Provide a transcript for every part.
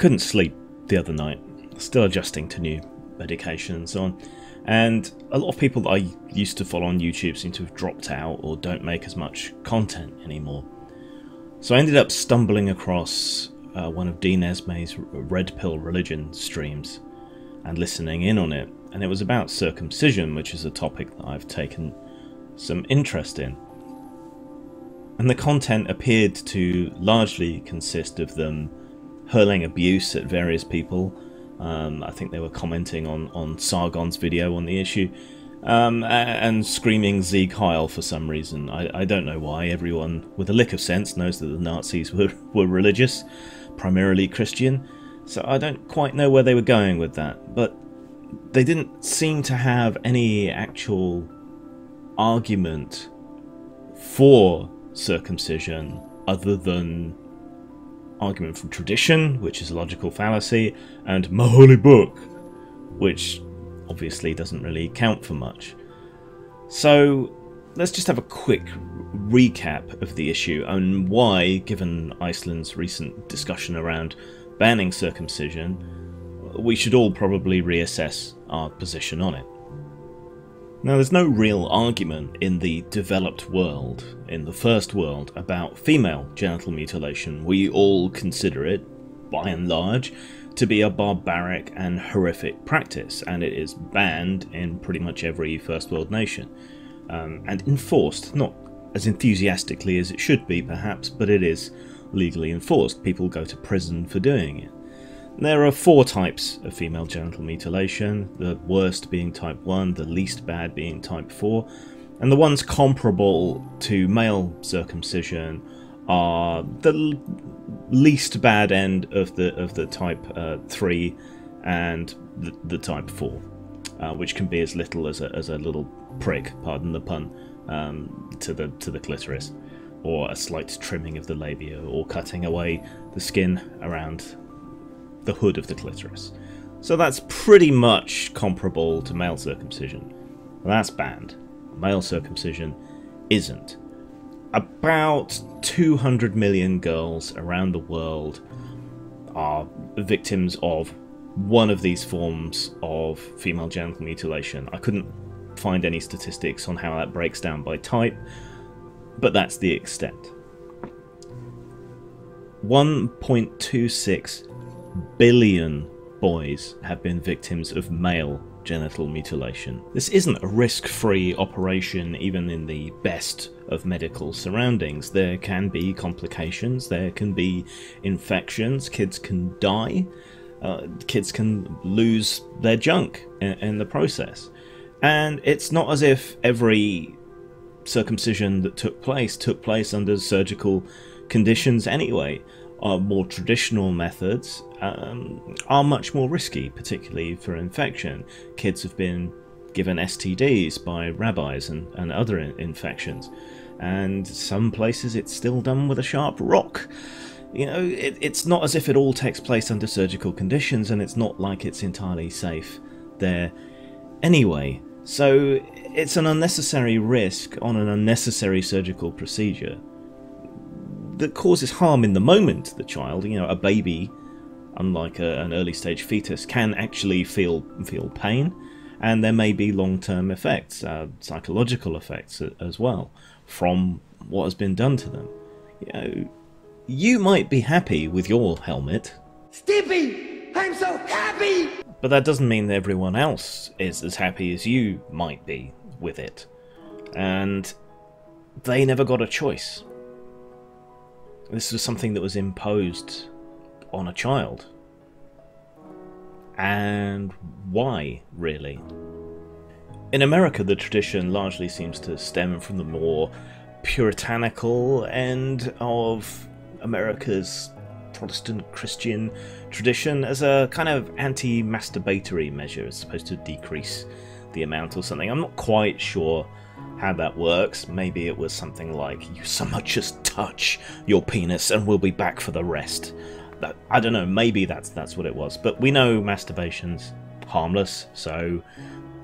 couldn't sleep the other night, still adjusting to new medication and so on. And a lot of people that I used to follow on YouTube seem to have dropped out or don't make as much content anymore. So I ended up stumbling across one of Dean Esmai's Red Pill Religion streams and listening in on it. And it was about circumcision, which is a topic that I've taken some interest in. And the content appeared to largely consist of them hurling abuse at various people. I think they were commenting on Sargon's video on the issue, and screaming Sieg Heil for some reason. I don't know why. Everyone with a lick of sense knows that the Nazis were religious, primarily Christian, so I don't quite know where they were going with that. But they didn't seem to have any actual argument for circumcision other than argument from tradition, which is a logical fallacy, and my holy book, which obviously doesn't really count for much. So let's just have a quick recap of the issue and why, given Iceland's recent discussion around banning circumcision, we should all probably reassess our position on it. Now, there's no real argument in the developed world, in the first world, about female genital mutilation. We all consider it, by and large, to be a barbaric and horrific practice, and it is banned in pretty much every first world nation, and enforced, not as enthusiastically as it should be perhaps, but it is legally enforced. People go to prison for doing it. There are 4 types of female genital mutilation, the worst being type 1, the least bad being type 4, and the ones comparable to male circumcision are the least bad end of the type 3 and the type 4, which can be as little as a little prick, pardon the pun, to the clitoris, or a slight trimming of the labia, or cutting away the skin around the hood of the clitoris. So that's pretty much comparable to male circumcision. That's banned. Male circumcision isn't. About 200 million girls around the world are victims of one of these forms of female genital mutilation. I couldn't find any statistics on how that breaks down by type, but that's the extent. 1.26 billion boys have been victims of male genital mutilation. This isn't a risk-free operation even in the best of medical surroundings. There can be complications, there can be infections, kids can die, kids can lose their junk in the process. And it's not as if every circumcision that took place under surgical conditions anyway. More traditional methods are much more risky, particularly for infection. Kids have been given STDs by rabbis and other infections, and some places it's still done with a sharp rock. You know, it's not as if it all takes place under surgical conditions, and it's not like it's entirely safe there anyway. So it's an unnecessary risk on an unnecessary surgical procedure that causes harm in the moment to the child. You know, a baby, unlike an early stage fetus, can actually feel pain, and there may be long-term effects, psychological effects as well, from what has been done to them. You know, you might be happy with your helmet. Stippy! I'm so happy! But that doesn't mean that everyone else is as happy as you might be with it. And they never got a choice. This was something that was imposed on a child. And why, really? In America, the tradition largely seems to stem from the more puritanical end of America's Protestant Christian tradition as a kind of anti-masturbatory measure, as opposed to decrease the amount or something. I'm not quite sure how that works. Maybe it was something like, you so much as touch your penis and we'll be back for the rest. I don't know, maybe that's what it was. But we know masturbation's harmless, so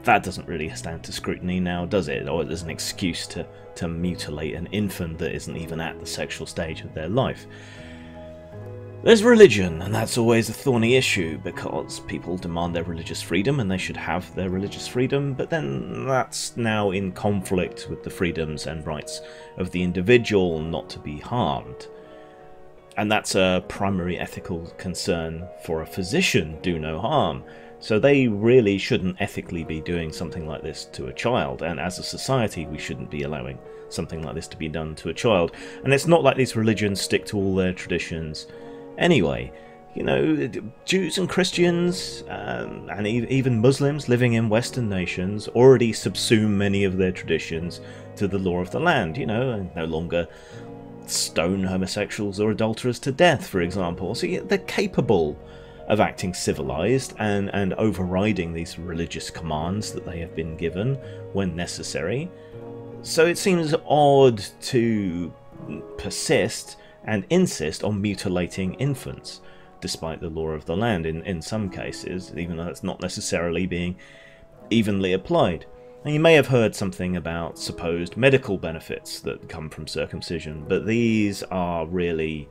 that doesn't really stand to scrutiny now, does it? Or there's an excuse to mutilate an infant that isn't even at the sexual stage of their life. There's religion, and that's always a thorny issue, because people demand their religious freedom, and they should have their religious freedom, but then that's now in conflict with the freedoms and rights of the individual not to be harmed. And that's a primary ethical concern for a physician, do no harm. So they really shouldn't ethically be doing something like this to a child, and as a society we shouldn't be allowing something like this to be done to a child. And it's not like these religions stick to all their traditions anyway. You know, Jews and Christians and even Muslims living in Western nations already subsume many of their traditions to the law of the land, you know, and no longer stone homosexuals or adulterers to death, for example. So they're capable of acting civilized and overriding these religious commands that they have been given when necessary. So it seems odd to persist and insist on mutilating infants, despite the law of the land in some cases, even though it's not necessarily being evenly applied. And you may have heard something about supposed medical benefits that come from circumcision, but these are really...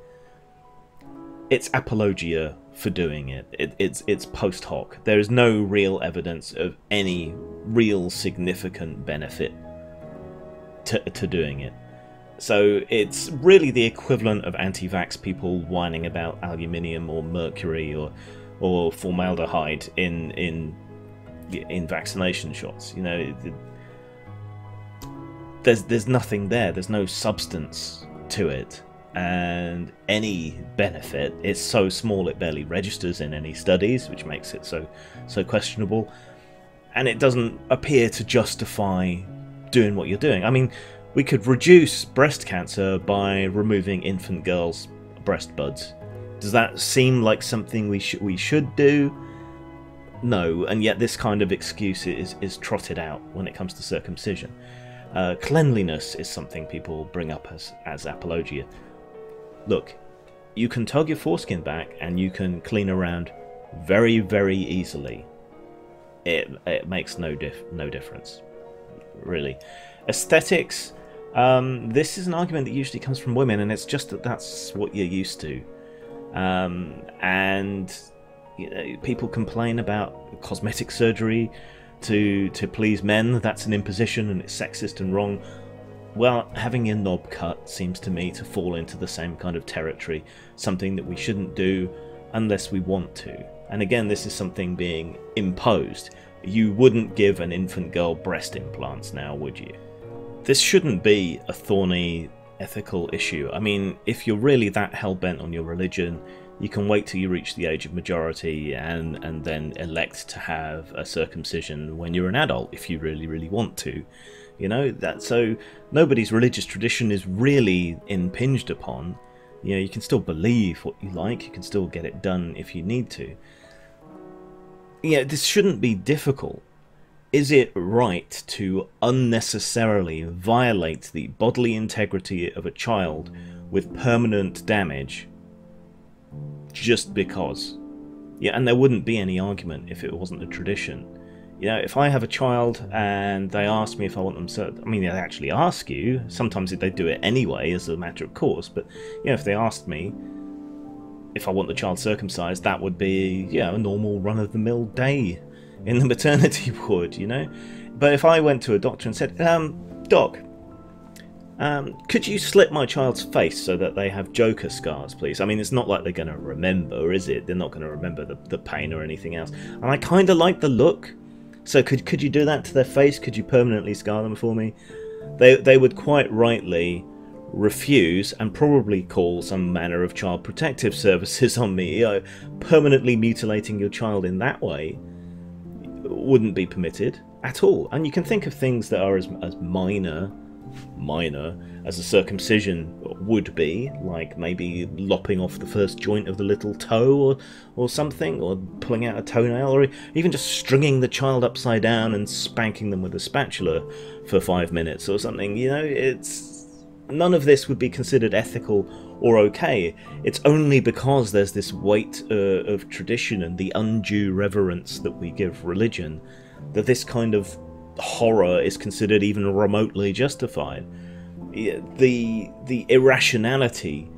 it's apologia for doing it. It's post hoc. There is no real evidence of any real significant benefit to doing it. So it's really the equivalent of anti-vax people whining about aluminium or mercury or formaldehyde in vaccination shots. You know, there's nothing there. There's no substance to it, and any benefit is so small it barely registers in any studies, which makes it so questionable. And it doesn't appear to justify doing what you're doing. I mean, we could reduce breast cancer by removing infant girls' breast buds. Does that seem like something we should do? No, and yet this kind of excuse is trotted out when it comes to circumcision. Cleanliness is something people bring up as apologia. Look, you can tug your foreskin back and you can clean around very, very easily. It makes no difference, really. Aesthetics. This is an argument that usually comes from women, and it's just that's what you're used to. And you know, people complain about cosmetic surgery to please men. That's an imposition and it's sexist and wrong. Well, having your knob cut seems to me to fall into the same kind of territory, something that we shouldn't do unless we want to. And again, this is something being imposed. You wouldn't give an infant girl breast implants now, would you? This shouldn't be a thorny ethical issue. I mean, if you're really that hell-bent on your religion, you can wait till you reach the age of majority and then elect to have a circumcision when you're an adult, if you really, really want to. You know, that so nobody's religious tradition is really impinged upon. You know, you can still believe what you like, you can still get it done if you need to. Yeah, this shouldn't be difficult. Is it right to unnecessarily violate the bodily integrity of a child with permanent damage just because? Yeah, and there wouldn't be any argument if it wasn't a tradition. You know, if I have a child and they ask me if I want them I mean, they actually ask you. Sometimes they do it anyway as a matter of course, but you know, if they asked me if I want the child circumcised, that would be, you know, a normal run-of-the-mill day in the maternity ward, you know. But if I went to a doctor and said, Doc, could you slit my child's face so that they have Joker scars, please? I mean, it's not like they're going to remember, is it? They're not going to remember the pain or anything else. And I kind of like the look. So could you do that to their face? Could you permanently scar them for me? They would quite rightly refuse and probably call some manner of child protective services on me. You know, permanently mutilating your child in that way wouldn't be permitted at all. And you can think of things that are as minor as a circumcision would be, like maybe lopping off the first joint of the little toe or something, or pulling out a toenail, or even just stringing the child upside down and spanking them with a spatula for 5 minutes or something. You know, it's none of this would be considered ethical or okay. It's only because there's this weight of tradition and the undue reverence that we give religion that this kind of horror is considered even remotely justified. The irrationality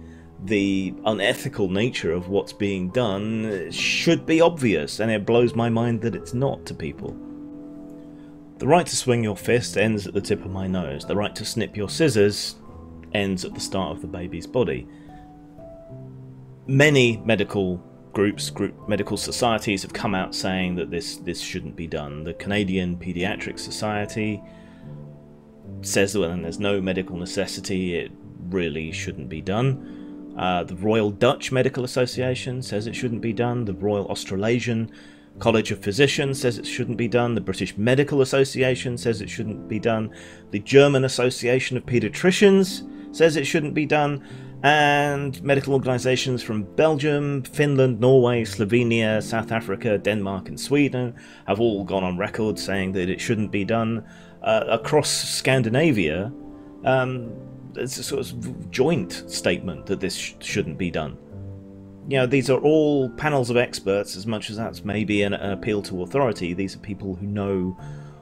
the unethical nature of what's being done should be obvious, and it blows my mind that it's not to people. The right to swing your fist ends at the tip of my nose. The right to snip your scissors ends at the start of the baby's body. Many medical groups, medical societies have come out saying that this shouldn't be done. The Canadian Pediatric Society says that when there's no medical necessity, it really shouldn't be done. The Royal Dutch Medical Association says it shouldn't be done. The Royal Australasian College of Physicians says it shouldn't be done. The British Medical Association says it shouldn't be done. The German Association of Paediatricians says it shouldn't be done. And medical organisations from Belgium, Finland, Norway, Slovenia, South Africa, Denmark and Sweden have all gone on record saying that it shouldn't be done. Across Scandinavia, it's a sort of joint statement that this shouldn't be done. You know, these are all panels of experts, as much as that's maybe an appeal to authority. These are people who know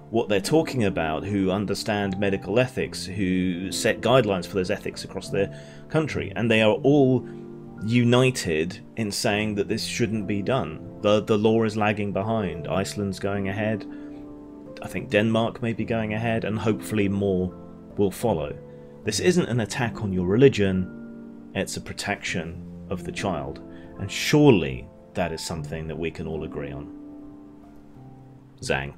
what they're talking about, who understand medical ethics, who set guidelines for those ethics across their country, and they are all united in saying that this shouldn't be done. The law is lagging behind. Iceland's going ahead. I think Denmark may be going ahead, and hopefully more will follow. This isn't an attack on your religion, it's a protection of the child, and surely that is something that we can all agree on. Zang.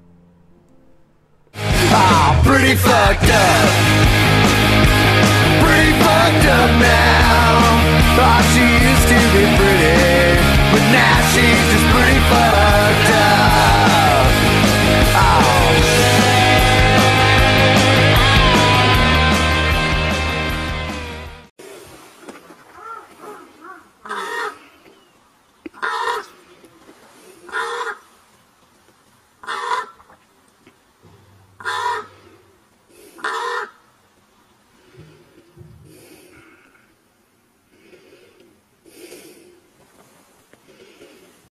Ah, pretty fucked up. Pretty fucked up now. Thought she used to be pretty, but now she